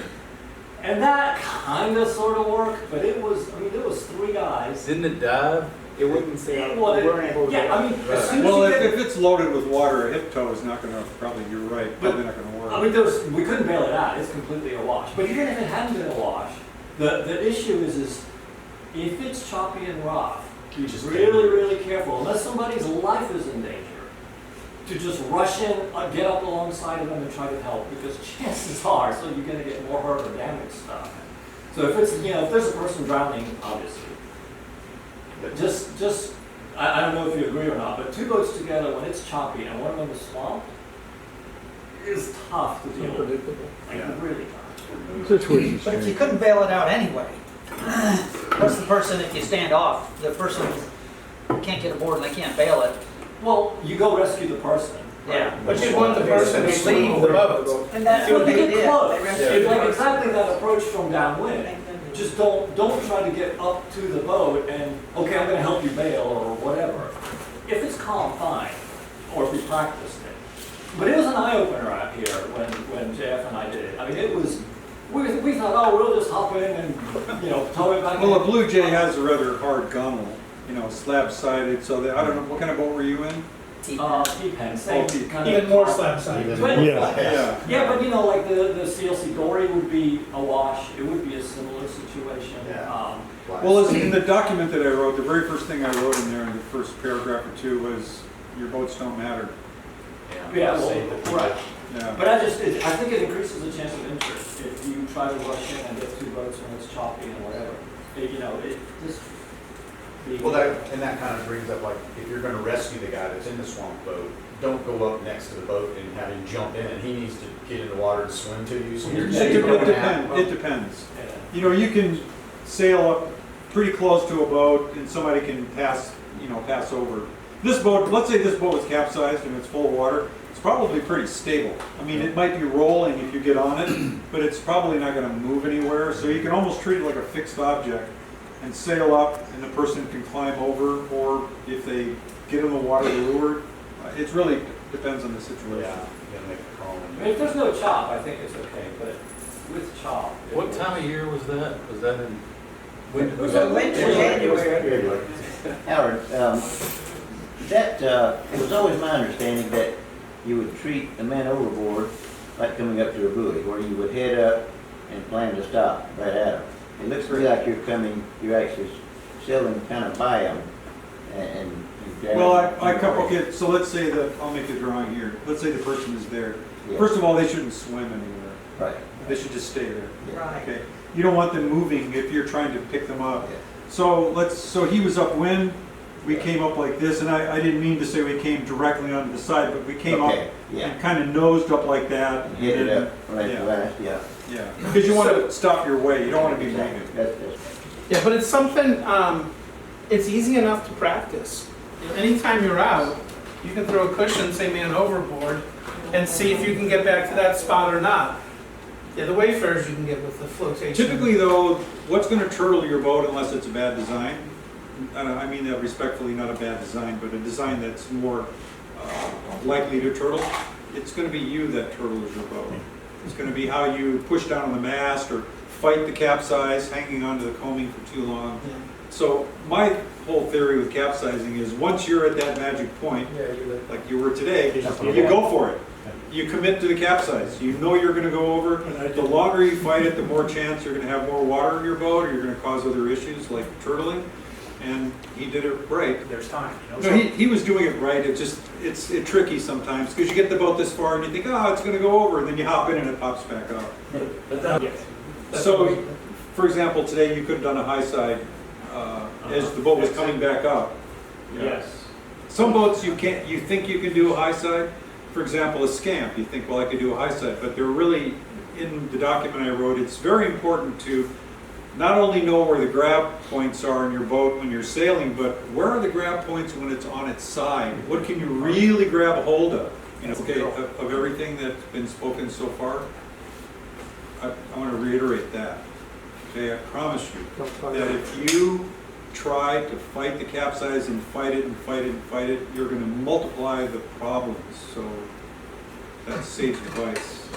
And that kind of sort of worked, but it was, I mean, there was 3 guys. Didn't it dive? It wouldn't say. Well, We weren't able to. yeah, I mean, as soon as Well, you get... if it's loaded with water, a hip tow is not going to, probably, you're right, probably not going to work. I mean, we couldn't bail it out. It's completely awash. But even if it hadn't been awash, the issue is if it's choppy and rough, you just really careful, unless somebody's life is in danger, to just rush in, get up alongside of them and try to help, because chances are, so you're going to get more hurt or damaged stuff. So if it's, if there's a person drowning, obviously, but just I don't know if you agree or not, but 2 boats together when it's choppy and one of them is swamped, is tough to deal with. Like really tough. But if you couldn't bail it out anyway, what's the person, if you stand off, the person can't get aboard and they can't bail it? Well, you go rescue the person, Yeah. But you want the person to leave the boat. And that's So what you they get did. close. They rescued It's the like person. exactly that approach from downwind. Just don't try to get up to the boat and, okay, I'm gonna help you bail or whatever. If it's calm, fine, or if we practiced it. But it was an eye-opener out here when JF and I did it. I mean, it was, we thought, oh, we'll just hop in and, tow it back in. Well, a Blue Jay has a rather hard gunnel, slab-sided, so that, I don't know, what kind of boat were you in? T-pen, same kind of. Even more slab sided. Yeah. Yeah, but like the CLC Dory would be a wash. It would be a similar situation. Yeah. Well, in the document that I wrote, the very first thing I wrote in there in the first paragraph or two was, your boats don't matter. Yeah, Save the people. right. Yeah. But I think it increases the chance of interest if you try to rush in and get two boats when it's choppy and whatever. It just. Well, that kind of brings up, like, if you're gonna rescue the guy that's in the swamp boat, don't go up next to the boat and have him jump in. He needs to get in the water to swim to you, so you're It just going depends. out. It depends. Yeah. You can sail up pretty close to a boat and somebody can pass over. This boat, let's say this boat was capsized and it's full of water, it's probably pretty stable. I mean, it might be rolling if you get on it, but it's probably not gonna move anywhere, so you can almost treat it like a fixed object and sail up and the person can climb over, or if they get in the water lured, it really depends on the situation. Yeah, you gotta make the call. I mean, if there's no chop, I think it's okay, but with chop. What time of year was that? Was that in? When It was in winter, January. Howard, it was always my understanding that you would treat a man overboard like coming up to a buoy, where you would head up and plan to stop right at him. It looks to me like you're actually sailing kind of by him and Well, okay, so let's say that, I'll make a drawing here. Let's say the person is there. Yeah. First of all, they shouldn't swim anywhere. Right. They should just stay there. Right. Okay. You don't want them moving if you're trying to pick them up. Yeah. So he was upwind, we came up like this, and I didn't mean to say we came directly onto the side, but we came up Okay, yeah. and kind of nosed up like that. and Hit it then- up right yeah. last, yeah. Yeah, because you want to stop your way, you don't want to be Exactly. moving. That's Yeah, but it's something, it's easy enough to practice. Anytime you're out, you can throw a cushion, say man overboard, and see if you can get back to that spot or not. Yeah, the wayfarers you can get with the flotation. Typically though, what's going to turtle your boat unless it's a bad design? I mean that respectfully, not a bad design, but a design that's more likely to turtle. It's going to be you that turtles your boat. It's going to be how you push down on the mast or fight the capsize, hanging onto the coaming for too long. Yeah. So my whole theory with capsizing is once you're at that magic point, like you were today, you go for it. You commit to the capsize. You know you're going to go over. The longer you fight it, the more chance you're going to have more water in your boat, or you're going to cause other issues like turtling. And he did it right. There's time. No, he was doing it right. It's tricky sometimes because you get the boat this far and you think, oh, it's going to go over, and then you hop in and it pops back up. So, for example, today you could have done a high side as the boat was coming back up. Yes. Some boats you can't. You think you can do a high side. For example, a scamp. You think, well, I could do a high side, but they're really in the document I wrote. It's very important to not only know where the grab points are in your boat when you're sailing, but where are the grab points when it's on its side? What can you really grab a hold of? Okay, of everything that's been spoken so far, I want to reiterate that. Okay, I promise you that if you try to fight the capsize and fight it and fight it and fight it, you're going to multiply the problems. So that's sage advice.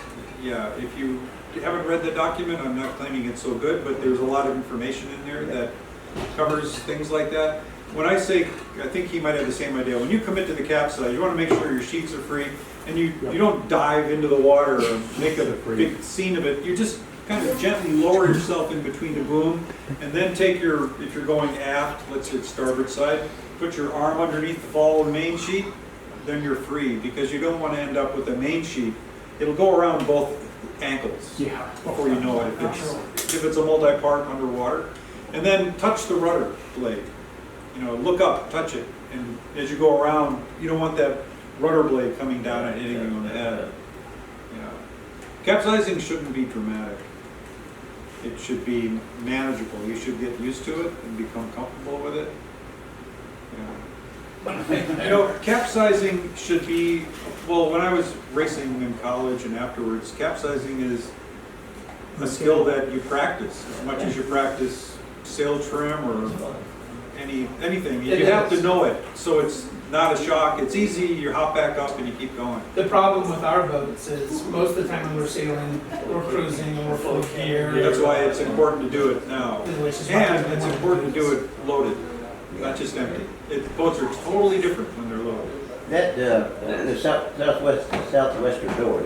Yeah, if you haven't read the document, I'm not claiming it's so good, but there's a lot of information in there that covers things like that. When I say, I think he might have the same idea. When you commit to the capsize, you want to make sure your sheets are free, and you don't dive into the water or make a big scene of it. You just kind of gently lower yourself in between the boom, and then take if you're going aft, let's say starboard side, put your arm underneath the fall of the main sheet, then you're free, because you don't want to end up with the main sheet. It'll go around both ankles before you know it, if it's a multi-part underwater. And then touch the rudder blade. Look up, touch it, and as you go around, you don't want that rudder blade coming down and hitting you on the head. Capsizing shouldn't be dramatic. It should be manageable. You should get used to it and become comfortable with it. Capsizing should be a Well, when I was racing in college and afterwards, capsizing is a skill that you practice as much as you practice sail trim or anything. You have to know it, so it's not a shock. It's easy. You hop back up and you keep going. The problem with our boats is most of the time when we're sailing, we're cruising and we're full of gear. That's why it's important to do it now, Which is why and we it's want to important to do do it loaded, not just empty. Boats are totally different when they're loaded. That, the southwestern door,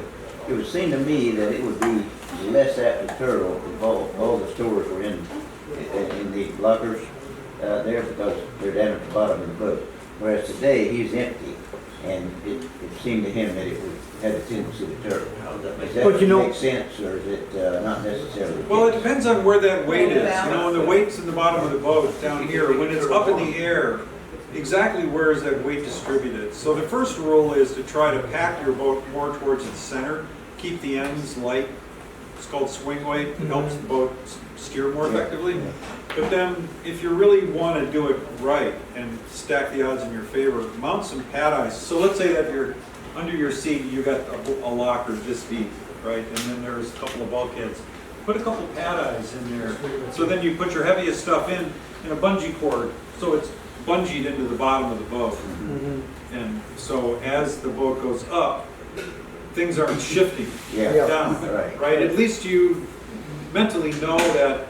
it would seem to me that it would be less apt to turtle if all the stores were in the lockers there because they're down at the bottom of the boat. Whereas today, he's empty, and it seemed to him that it would have a tendency to turtle. Does But you know- that make sense, or is it not necessarily? Well, it depends on where that weight is. You know, when the weight's in the bottom of the boat down here, when it's up in the air, exactly where is that weight distributed? So the first rule is to try to pack your boat more towards the center, keep the ends light. It's called swing weight. It helps the boat steer more effectively. But then, if you really want to do it right and stack the odds in your favor, mount some pad eyes. So let's say that you're under your seat, you got a locker this deep, right? And then there's a couple of bulkheads. Put a couple pad eyes in there. So then you put your heaviest stuff in a bungee cord, so it's bungeed into the bottom of the boat. And so as the boat goes up, things aren't shifting down, right? At least you mentally know that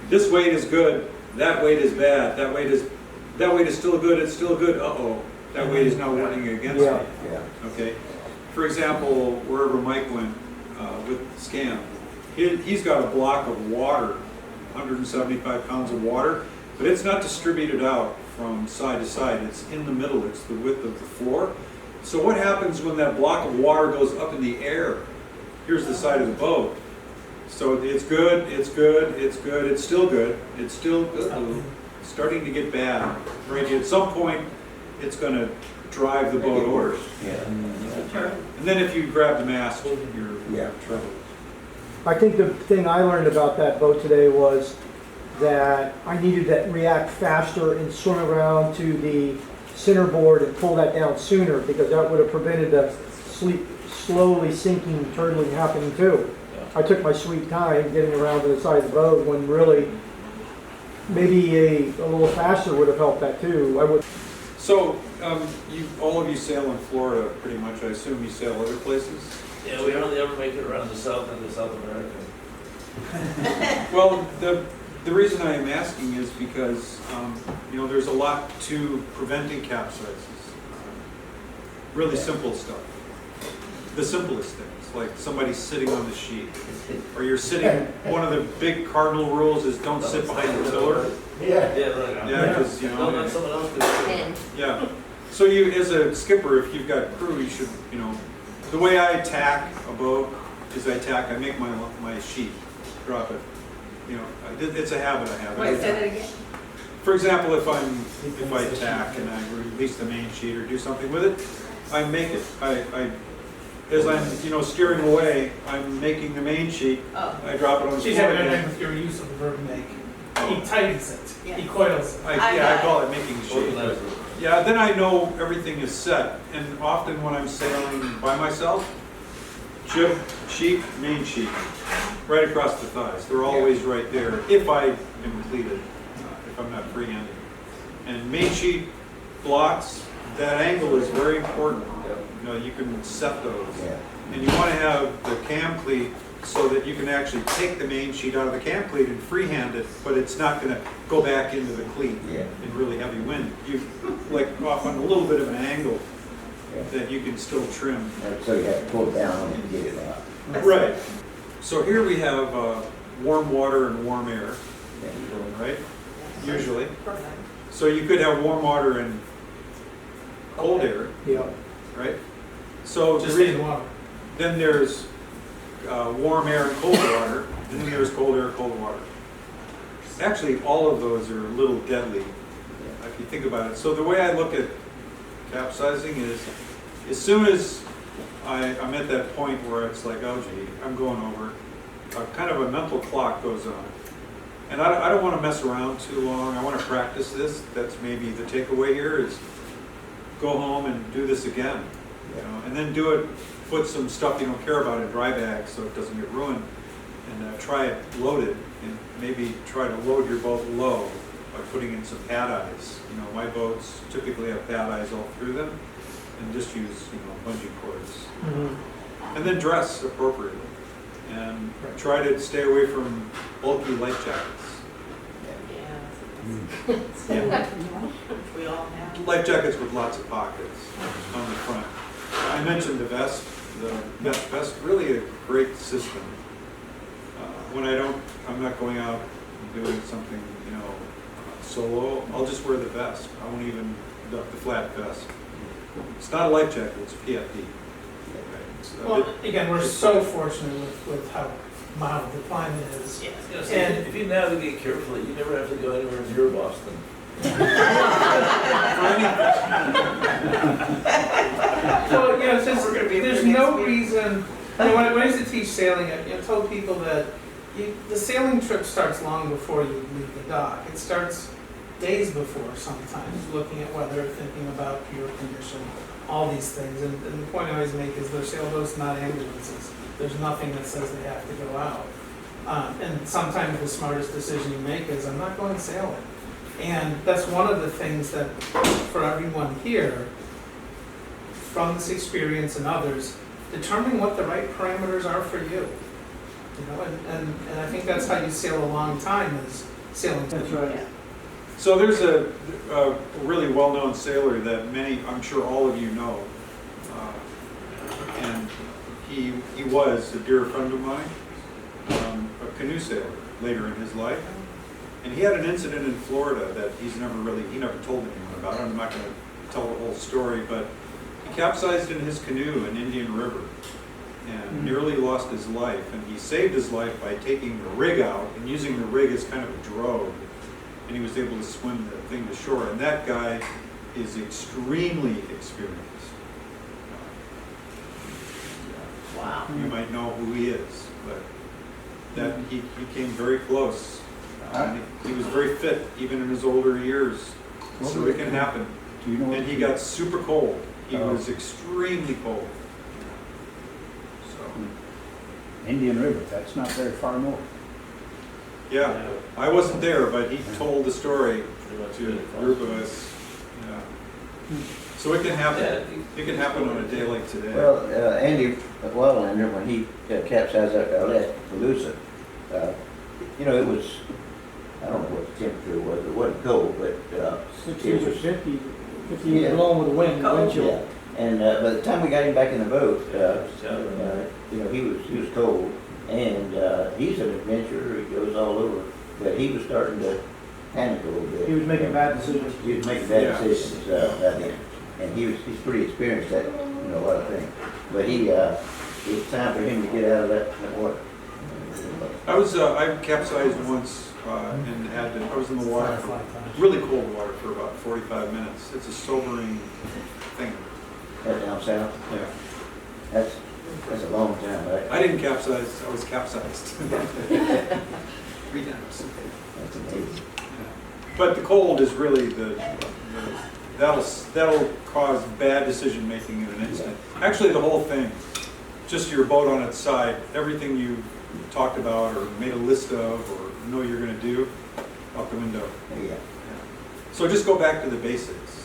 this weight is good, that weight is bad, that weight is still good, it's still good, uh-oh, that weight is now working against me. Okay? For example, wherever Mike went with Scam, he's got a block of water, 175 pounds of water, but it's not distributed out from side to side, it's in the middle, it's the width of the floor. So what happens when that block of water goes up in the air? Here's the side of the boat. So it's good, it's good, it's good, it's still good, it's still good. It's starting to get bad. Right? At some point, it's going to drive the boat over. And then if you grab the mast, you're in trouble. I think the thing I learned about that boat today was that I needed to react faster and swim around to the centerboard and pull that down sooner, because that would have prevented the slowly sinking turtling happening too. I took my sweet time getting around to the side of the boat when really maybe a little faster would have helped that too. I would. So all of you sail in Florida pretty much. I assume you sail other places? Yeah, we hardly ever make it around the South into South America. Well, the reason I am asking is because there's a lot to preventing capsizes. Really simple stuff. The simplest things, like somebody sitting on the sheet, or you're sitting. One of the big cardinal rules is don't sit behind the tiller. Yeah, right. Yeah, because Don't let someone else do it. Yeah. So you, as a skipper, if you've got crew, you should, the way I tack a boat is I make my sheet, drop it. It's a habit I have. Wait, say that again? For example, if I tack and I release the main sheet or do something with it, I make it. As I'm steering away, I'm making the main sheet. Oh. I drop it on the She's floor. having a time with your use of the verb make. He tightens it, he coils it. I call it making a sheet. Yeah, then I know everything is set. And often when I'm sailing by myself, jib, sheet, main sheet, right across the thighs. They're always right there if I am cleated, if I'm not free-handed. And main sheet blocks, that angle is very important. You can set those. And you want to have the cam cleat so that you can actually take the main sheet out of the cam cleat and freehand it, but it's not going to go back into the cleat in really heavy wind. You off on a little bit of an angle that you can still trim. So you have to pull it down on it to get it out. Right. So here we have warm water and warm air, right? Usually. So you could have warm water and cold air, right? So Just in water. then there's warm air and cold water, and then there's cold air and cold water. Actually, all of those are a little deadly, if you think about it. So the way I look at capsizing is, as soon as I'm at that point where it's like, oh gee, I'm going over, kind of a mental clock goes on. And I don't want to mess around too long. I want to practice this. That's maybe the takeaway here is go home and do this again. you know, and then do it, put some stuff you don't care about in dry bags so it doesn't get ruined, and try it loaded, and maybe try to load your boat low by putting in some pad eyes. You know, my boats typically have pad eyes all through them, and just use, you know, bungee cords. And then dress appropriately, and try to stay away from bulky life jackets. Yeah. We all have. Life jackets with lots of pockets on the front. I mentioned the vest. The vest really a great system. When I'm not going out and doing something, you know, solo, I'll just wear the vest. I won't even the flat vest. It's not a life jacket, it's a PFD. Well, again, we're so fortunate with how mild the climate is. And if you navigate carefully, you never have to go anywhere near Boston. so, you know, it's just, there's no reason, you know, when I used to teach sailing, I told people that the sailing trip starts long before you leave the dock. It starts days before sometimes, looking at weather, thinking about pier condition, all these things. And the point I always make is they're sailboats, not ambulances. There's nothing that says they have to go out. And sometimes the smartest decision you make is, I'm not going sailing. And that's one of the things that, for everyone here, from this experience and others, determine what the right parameters are for you. You know, and I think that's how you sail a long time, is sailing. That's right. So there's a really well-known sailor that I'm sure all of you know, and he was a dear friend of mine, a canoe sailor later in his life, and he had an incident in Florida that he never told anyone about. I'm not going to tell the whole story, but he capsized in his canoe in Indian River and nearly lost his life, and he saved his life by taking the rig out and using the rig as kind of a drogue. And he was able to swim the thing to shore. And that guy is extremely experienced. Wow. You might know who he is, but that he came very close. He was very fit, even in his older years. So it can happen. And he got super cold. He was extremely cold. So. Indian River, that's not very far north. Yeah, I wasn't there, but he told the story to a group of us. Yeah. So it can happen. It can happen on a day like today. Well, Andy Wildlander, when he capsized that out at Palooza, you know, it was, I don't know what the temperature was, it wasn't cold, but 60 it or was 50, blowing with the wind chill. Yeah. And by the time we got him back in the boat, you know, he was cold. And he's an adventurer, he goes all over, but he was starting to panic a little bit. He was making bad decisions. He was making bad decisions back then. And he's pretty experienced at, you know, a lot of things. But it was time for him to get out of that water. I capsized once and I was in the water, really cold water for about 45 minutes. It's a sobering thing. That down south? Yeah. That's a long time, right? I didn't capsize, I was capsized. 3 times. That's amazing. But the cold is really that'll cause bad decision making in an instant. Actually, the whole thing, just your boat on its side, everything you talked about or made a list of or know you're going to do, out the window. Yeah. So just go back to the basics.